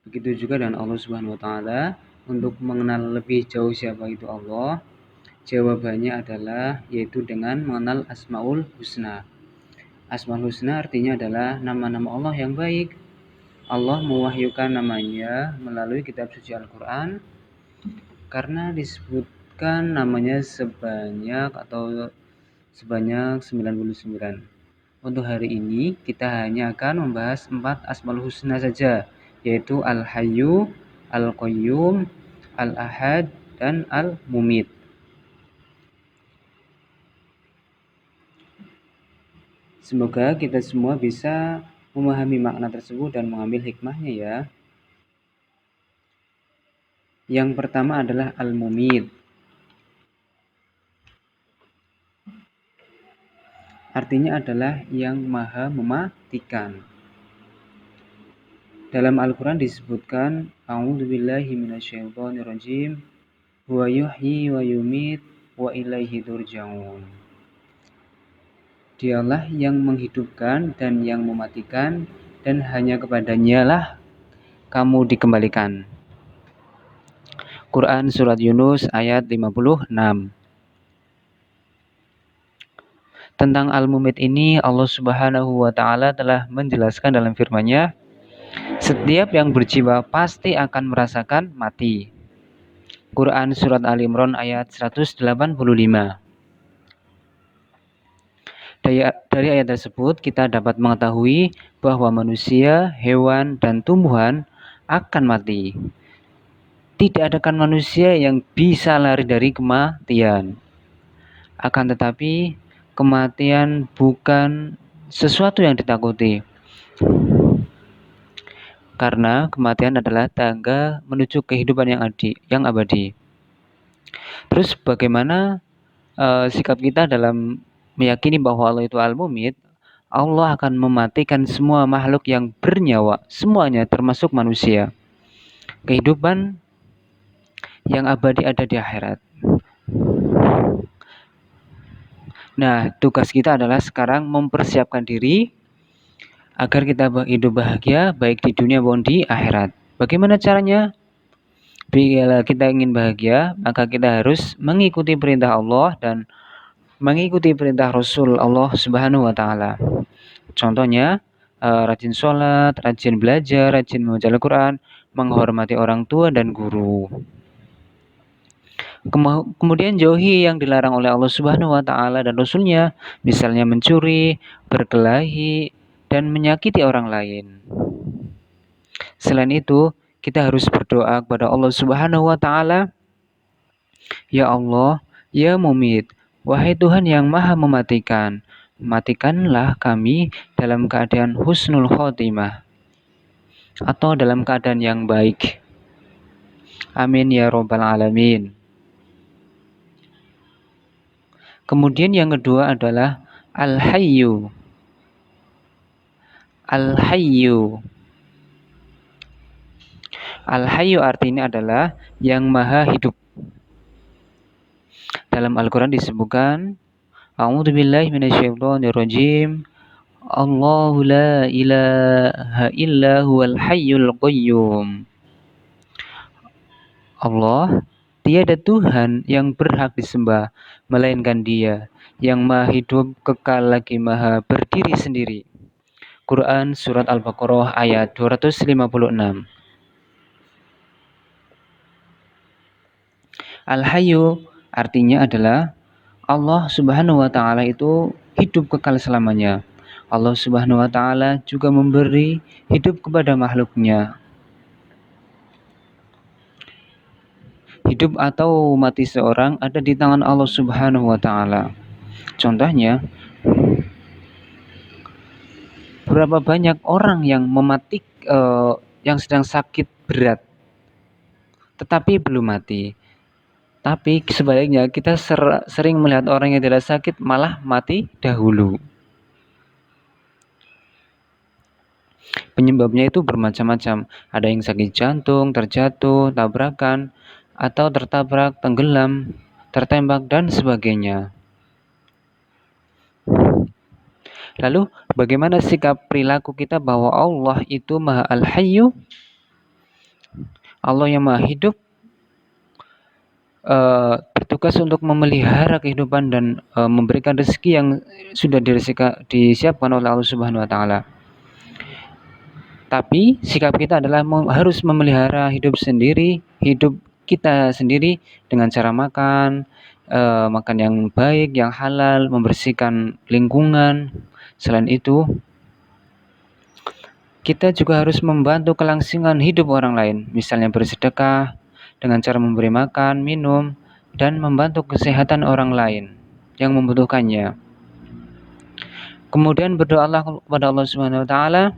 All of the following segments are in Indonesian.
Begitu juga dengan Allah Subhanahu wa taala. Untuk mengenal lebih jauh siapa itu Allah, jawabannya adalah yaitu dengan mengenal Asmaul Husna. Asmaul Husna artinya adalah nama-nama Allah yang baik. Allah mewahyukan namanya melalui kitab suci Al-Quran karena disebutkan namanya sebanyak 99. Untuk hari ini kita hanya akan membahas 4 Asmaul Husna saja, yaitu Al-Hayyu, Al-Qayyum, Al-Ahad, dan Al-Mumit. Semoga kita semua bisa memahami makna tersebut dan mengambil hikmahnya ya. Yang pertama adalah Al-Mumit. Artinya adalah yang maha mematikan. Dalam Al-Quran disebutkan A'udzubillahi minasyaitonirrajim wa yuhyi wa yumit wa ilaihi turja'un. Dialah yang menghidupkan dan yang mematikan, dan hanya kepadanya lah kamu dikembalikan. Quran Surat Yunus ayat 56. Tentang Al-Mumit ini Allah Subhanahu wa taala telah menjelaskan dalam firman-Nya, setiap yang berjiwa pasti akan merasakan mati. Quran Surat Ali Imran ayat 185. Dari ayat tersebut kita dapat mengetahui bahwa manusia, hewan, dan tumbuhan akan mati. Tidak ada kan manusia yang bisa lari dari kematian. Akan tetapi kematian bukan sesuatu yang ditakuti, karena kematian adalah tangga menuju kehidupan yang abadi. Terus bagaimana sikap kita dalam meyakini bahwa Allah itu Al-Mumit? Allah akan mematikan semua makhluk yang bernyawa, semuanya termasuk manusia. Kehidupan yang abadi ada di akhirat. Nah, tugas kita adalah sekarang mempersiapkan diri agar kita hidup bahagia baik di dunia maupun di akhirat. Bagaimana caranya? Bila kita ingin bahagia, maka kita harus mengikuti perintah Allah dan mengikuti perintah Rasul Allah Subhanahu wa taala. Contohnya, rajin sholat, rajin belajar, rajin membaca Al-Quran, menghormati orang tua dan guru. Kemudian jauhi yang dilarang oleh Allah Subhanahu wa taala dan Rasul-Nya, misalnya mencuri, berkelahi, dan menyakiti orang lain. Selain itu, kita harus berdoa kepada Allah Subhanahu wa taala, ya Allah, ya Mumit, wahai Tuhan yang Maha mematikan, matikanlah kami dalam keadaan husnul khotimah atau dalam keadaan yang baik. Amin ya robbal alamin. Kemudian yang kedua adalah Al-Hayyu. Al-Hayyu. Al-Hayyu artinya adalah yang maha hidup. Dalam Al-Quran disebutkan, A'udzubillahi minasyaitonirrajim. Allahu la ilaha illa huwal hayyul qayyum. Allah, tiada Tuhan yang berhak disembah, melainkan Dia yang maha hidup, kekal lagi maha berdiri sendiri. Quran Surat Al-Baqarah ayat 256. Al-Hayyu artinya adalah Allah Subhanahu wa taala itu hidup kekal selamanya. Allah Subhanahu wa taala juga memberi hidup kepada makhluknya. Hidup atau mati seorang ada di tangan Allah Subhanahu wa taala. Contohnya, berapa banyak orang yang yang sedang sakit berat tetapi belum mati. Tapi sebaliknya kita sering melihat orang yang tidak sakit malah mati dahulu. Penyebabnya itu bermacam-macam. Ada yang sakit jantung, terjatuh, tabrakan, atau tertabrak, tenggelam, tertembak, dan sebagainya. Lalu bagaimana sikap perilaku kita bahwa Allah itu Maha Al-Hayyu? Allah yang Maha Hidup bertugas untuk memelihara kehidupan dan memberikan rezeki yang sudah disiapkan oleh Allah Subhanahu wa taala. Tapi sikap kita adalah harus memelihara hidup kita sendiri dengan cara makan, makan yang baik, yang halal, membersihkan lingkungan. Selain itu, kita juga harus membantu kelangsungan hidup orang lain, misalnya bersedekah dengan cara memberi makan, minum, dan membantu kesehatan orang lain yang membutuhkannya. Kemudian berdoalah kepada Allah Subhanahu wa taala,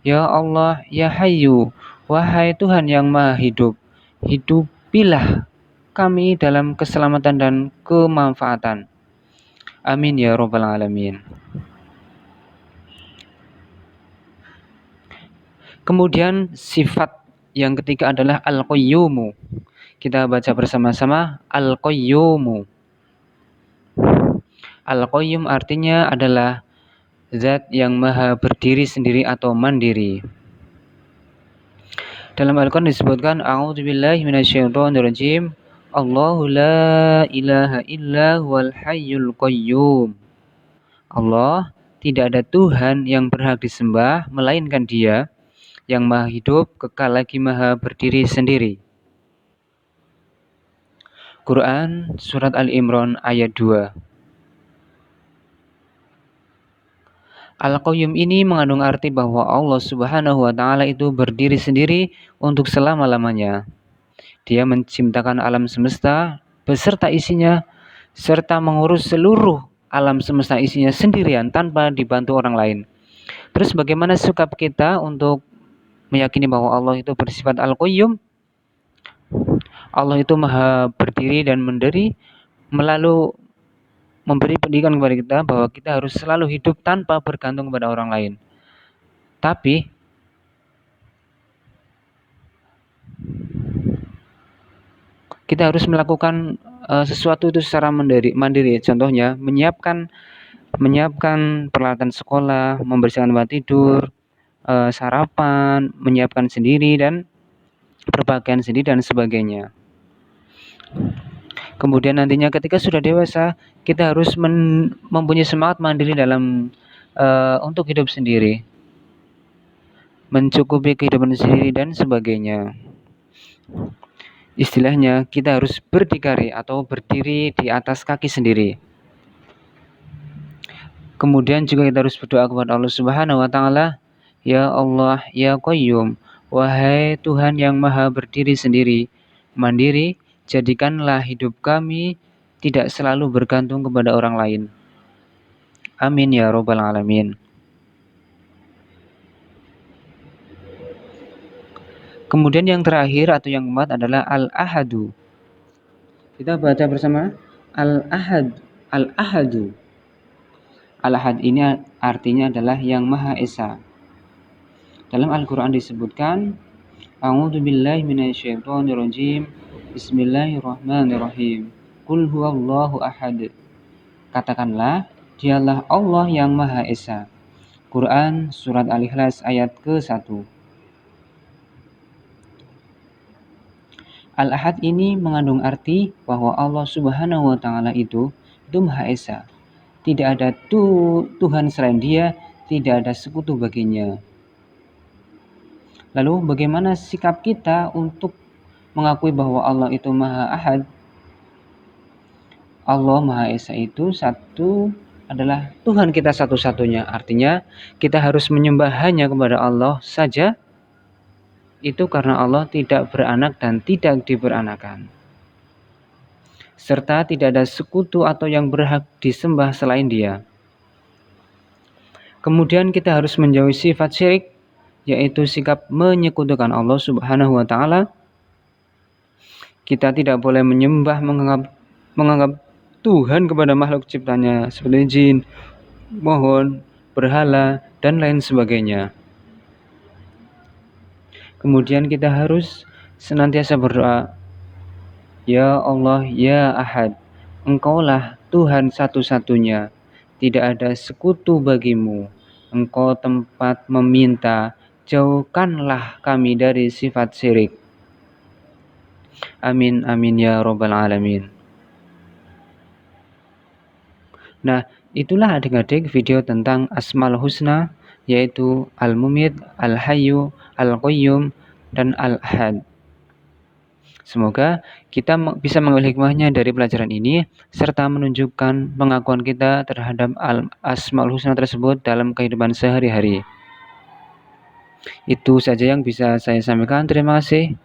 "Ya Allah, ya Hayyu, wahai Tuhan yang Maha Hidup, hidupilah kami dalam keselamatan dan kemanfaatan. Amin ya rabbal alamin." Kemudian sifat yang ketiga adalah Al-Qayyumu. Kita baca bersama-sama Al-Qayyumu. Al-Qayyum artinya adalah zat yang maha berdiri sendiri atau mandiri. Dalam Al-Quran disebutkan A'udzubillahi minasyaitonirrajim. Allahu la ilaha illa huwal hayyul qayyum. Allah, tidak ada Tuhan yang berhak disembah melainkan Dia yang maha hidup, kekal lagi maha berdiri sendiri. Quran Surat Al-Imran ayat 2. Al-Qayyum ini mengandung arti bahwa Allah Subhanahu wa taala itu berdiri sendiri untuk selama-lamanya. Dia menciptakan alam semesta beserta isinya serta mengurus seluruh alam semesta isinya sendirian tanpa dibantu orang lain. Terus bagaimana sikap kita untuk meyakini bahwa Allah itu bersifat Al-Qayyum? Allah itu maha berdiri dan mendiri, melalui memberi pendidikan kepada kita bahwa kita harus selalu hidup tanpa bergantung kepada orang lain. Tapi kita harus melakukan sesuatu itu secara mandiri. Contohnya menyiapkan peralatan sekolah, membersihkan tempat tidur, sarapan, menyiapkan sendiri dan berpakaian sendiri dan sebagainya. Kemudian nantinya ketika sudah dewasa, kita harus mempunyai semangat mandiri dalam untuk hidup sendiri, mencukupi kehidupan sendiri dan sebagainya. Istilahnya kita harus berdikari atau berdiri di atas kaki sendiri. Kemudian juga kita harus berdoa kepada Allah Subhanahu wa taala, "Ya Allah, ya Qayyum, wahai Tuhan yang maha berdiri sendiri, mandiri, jadikanlah hidup kami tidak selalu bergantung kepada orang lain. Amin ya rabbal alamin." Kemudian yang terakhir atau yang keempat adalah Al-Ahadu. Kita baca bersama Al-Ahad, Al-Ahadu. Al-Ahad ini artinya adalah yang Maha Esa. Dalam Al-Quran disebutkan A'udzubillahi minasyaitonirrajim. Bismillahirrahmanirrahim. Qul huwallahu ahad. Katakanlah, dialah Allah yang Maha Esa. Quran Surat Al-Ikhlas ayat ke-1. Al-Ahad ini mengandung arti bahwa Allah Subhanahu wa taala itu Maha Esa. Tidak ada Tuhan selain Dia, tidak ada sekutu baginya. Lalu bagaimana sikap kita untuk mengakui bahwa Allah itu Maha Ahad? Allah Maha Esa itu satu adalah Tuhan kita satu-satunya. Artinya kita harus menyembah hanya kepada Allah saja. Itu karena Allah tidak beranak dan tidak diberanakan. Serta tidak ada sekutu atau yang berhak disembah selain Dia. Kemudian kita harus menjauhi sifat syirik, yaitu sikap menyekutukan Allah Subhanahu wa taala. Kita tidak boleh menyembah menganggap Tuhan kepada makhluk ciptanya seperti jin, pohon, berhala, dan lain sebagainya. Kemudian kita harus senantiasa berdoa, "Ya Allah, ya Ahad, Engkaulah Tuhan satu-satunya, tidak ada sekutu bagimu. Engkau tempat meminta, jauhkanlah kami dari sifat syirik." Amin amin ya rabbal alamin. Nah, itulah adik-adik video tentang Asmaul Husna, yaitu Al-Mumit, Al-Hayyu, Al-Qayyum, dan Al-Ahad. Semoga kita bisa mengambil hikmahnya dari pelajaran ini, serta menunjukkan pengakuan kita terhadap Asmaul Husna tersebut dalam kehidupan sehari-hari. Itu saja yang bisa saya sampaikan. Terima kasih.